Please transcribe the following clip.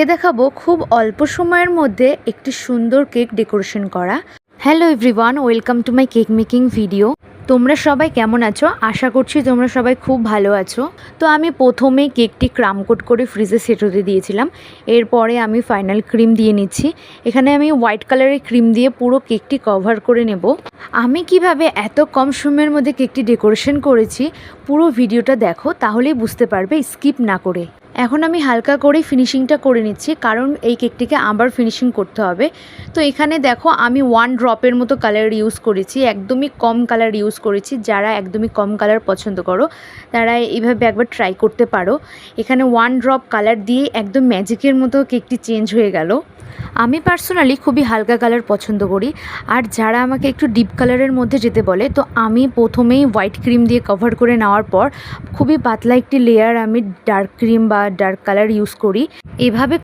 দেখাবো খুব অল্প সময়ের মধ্যে একটি সুন্দর কেক ডেকোরেশন করা। Hello everyone, welcome to my cake making video. তোমরা সবাই কেমন আছো? আশা করছি তোমরা সবাই খুব ভালো আছো। তো আমি প্রথমেই কেকটি ক্রাম কোট করে ফ্রিজে সেট হতে দিয়েছিলাম। এরপরে আমি ফাইনাল ক্রিম দিয়ে নিচ্ছি। এখানে আমি হোয়াইট কালারের ক্রিম দিয়ে পুরো কেকটি কভার করে নেব। আমি কিভাবে এত কম সময়ের মধ্যে কেকটি ডেকোরেশন করেছি পুরো ভিডিওটা দেখো, তাহলেই বুঝতে পারবে স্কিপ না করে। এখন আমি হালকা করে ফিনিশিংটা করে নিচ্ছি, কারণ এই কেকটিকে আবার ফিনিশিং করতে হবে। তো এখানে দেখো আমি 1 ড্রপের মতো কালার ইউজ করেছি, একদমই কম কালার ইউজ করেছি। যারা একদমই কম কালার পছন্দ করো তারা এইভাবে একবার ট্রাই করতে পারো। এখানে 1 ড্রপ কালার দিয়ে একদম ম্যাজিকের মতো কেকটি চেঞ্জ হয়ে গেল। আমি পার্সোনালি খুবই হালকা কালার পছন্দ করি, আর যারা আমাকে একটু ডিপ কালারের মধ্যে যেতে বলে তো আমি প্রথমেই হোয়াইট ক্রিম দিয়ে কভার করে নেওয়ার পর খুবই পাতলা একটি লেয়ার আমি ডার্ক ক্রিম বা ডার্ক কালার ইউজ করি। এভাবে